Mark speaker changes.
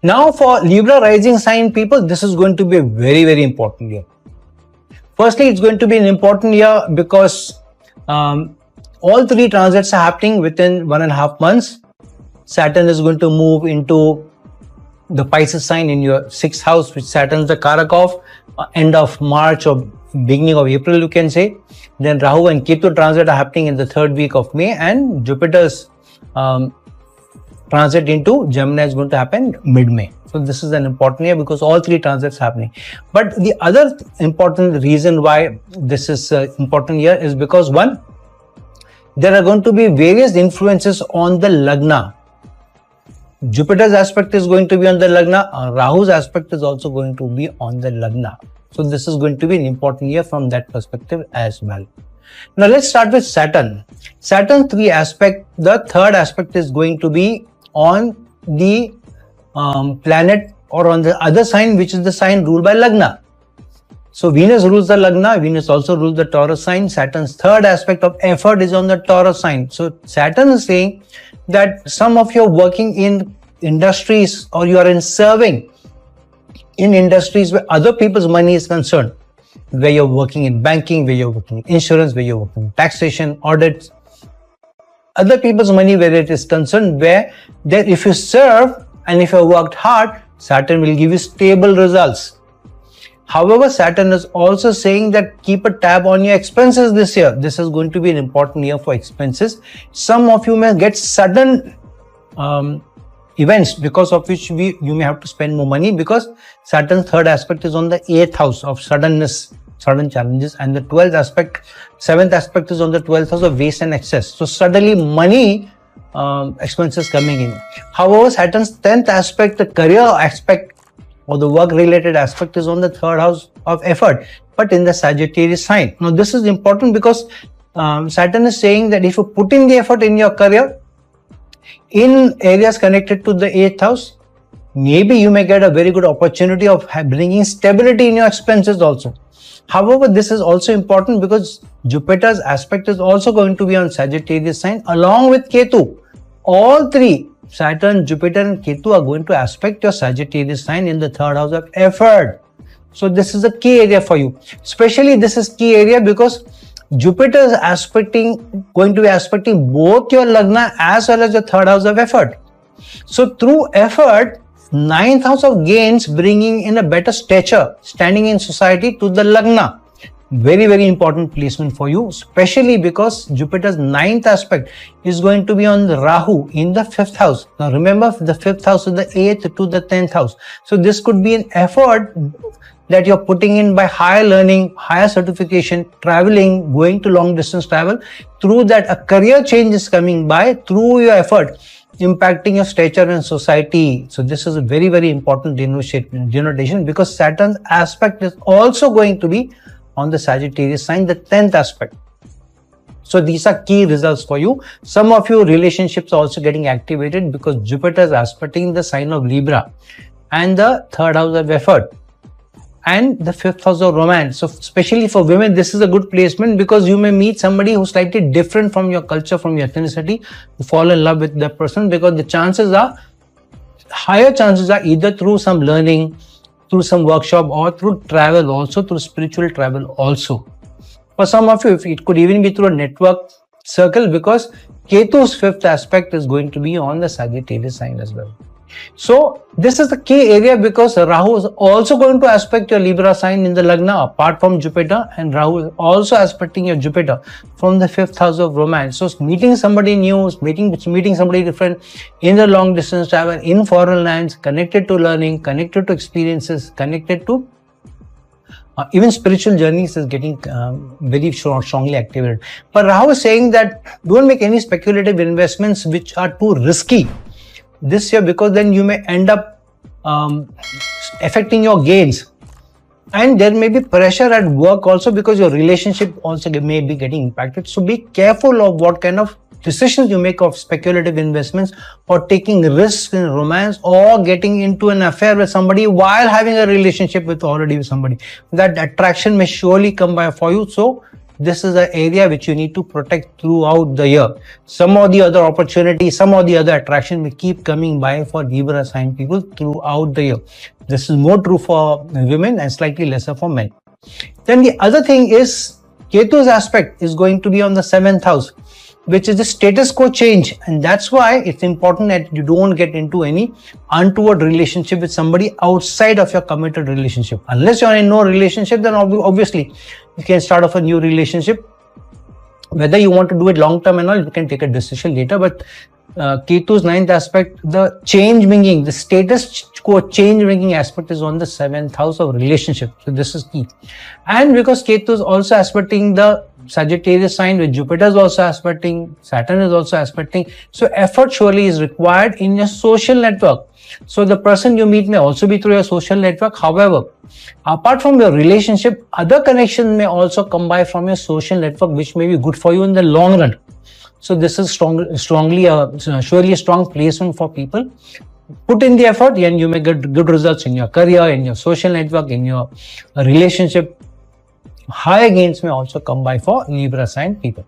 Speaker 1: Now for Libra rising sign people, this is going to be a very, very important year. Firstly, it's going to be an important year because all three transits are happening within 1.5 months. Saturn is going to move into the Pisces sign in your 6th house, which Saturn is the Karak of, end of March or beginning of April, you can say. Then Rahu and Ketu transit are happening in the 3rd week of May, and Jupiter's transit into Gemini is going to happen mid-May. So this is an important year because all three transits are happening. But the other important reason why this is an important year is because, one, there are going to be various influences on the Lagna. Jupiter's aspect is going to be on the Lagna. Rahu's aspect is also going to be on the Lagna. So this is going to be an important year from that perspective as well. Now let's start with Saturn. Saturn 3 aspect, the 3rd aspect is going to be on the planet or on the other sign, which is the sign ruled by Lagna. So Venus rules the Lagna, Venus also rules the Taurus sign. Saturn's 3rd aspect of effort is on the Taurus sign. So Saturn is saying that some of you are working in industries or you are in serving in industries where other people's money is concerned, where you're working in banking, where you're working in insurance, where you're working in taxation, audits, other people's money where it is concerned, where that if you serve and if you worked hard, Saturn will give you stable results. However, Saturn is also saying that keep a tab on your expenses this year. This is going to be an important year for expenses. Some of you may get sudden events because of which you may have to spend more money, because Saturn's 3rd aspect is on the 8th house of suddenness, sudden challenges, and the 7th aspect is on the 12th house of waste and excess. So suddenly money expenses coming in. However, Saturn's 10th aspect, the career aspect or the work related aspect, is on the 3rd house of effort, but in the Sagittarius sign. Now this is important because Saturn is saying that if you put in the effort in your career in areas connected to the 8th house, maybe you may get a very good opportunity of bringing stability in your expenses also. However, this is also important because Jupiter's aspect is also going to be on Sagittarius sign along with Ketu. All three, Saturn, Jupiter and Ketu, are going to aspect your Sagittarius sign in the 3rd house of effort. So this is a key area for you. Especially this is key area because Jupiter is going to be aspecting both your Lagna as well as your 3rd house of effort. So through effort, 9th house of gains, bringing in a better stature, standing in society, to the Lagna. Very, very important placement for you, especially because Jupiter's 9th aspect is going to be on the Rahu in the 5th house. Now remember, the 5th house is the 8th to the 10th house. So this could be an effort that you're putting in by higher learning, higher certification, traveling, going to long distance travel. Through that, a career change is coming by through your effort, impacting your stature in society. So this is a very, very important denotation because Saturn's aspect is also going to be on the Sagittarius sign, the 10th aspect. So these are key results for you. Some of your relationships are also getting activated because Jupiter is aspecting the sign of Libra and the 3rd house of effort and the 5th house of romance. So especially for women, this is a good placement because you may meet somebody who's slightly different from your culture, from your ethnicity, to fall in love with that person, because the higher chances are either through some learning, through some workshop, or through travel also, through spiritual travel also. For some of you, it could even be through a network circle because Ketu's 5th aspect is going to be on the Sagittarius sign as well. So this is the key area because Rahu is also going to aspect your Libra sign in the Lagna apart from Jupiter, and Rahu is also aspecting your Jupiter from the 5th house of romance. So meeting somebody new, meeting somebody different in the long distance travel, in foreign lands, connected to learning, connected to experiences, connected to even spiritual journeys is getting very strongly activated. But Rahu is saying that don't make any speculative investments which are too risky this year, because then you may end up affecting your gains, and there may be pressure at work also because your relationship also may be getting impacted. So be careful of what kind of decisions you make of speculative investments or taking risks in romance or getting into an affair with somebody while having a relationship with somebody. That attraction may surely come by for you. So this is an area which you need to protect throughout the year. Some of the other opportunities, some of the other attraction will keep coming by for Libra sign people throughout the year. This is more true for women and slightly lesser for men. Then the other thing is Ketu's aspect is going to be on the 7th house, which is the status quo change, and that's why it's important that you don't get into any untoward relationship with somebody outside of your committed relationship. Unless you're in no relationship, then obviously you can start off a new relationship. Whether you want to do it long term and all, you can take a decision later. But Ketu's 9th aspect, the change bringing, the status quo change bringing aspect is on the 7th house of relationship. So this is key. And because Ketu is also aspecting the Sagittarius sign, with Jupiter is also aspecting, Saturn is also aspecting. So effort surely is required in your social network. So the person you meet may also be through your social network. However, apart from your relationship, other connections may also come by from your social network, which may be good for you in the long run. So this is surely a strong placement for people. Put in the effort and you may get good results in your career, in your social network, in your relationship. Higher gains may also come by for Libra sign people.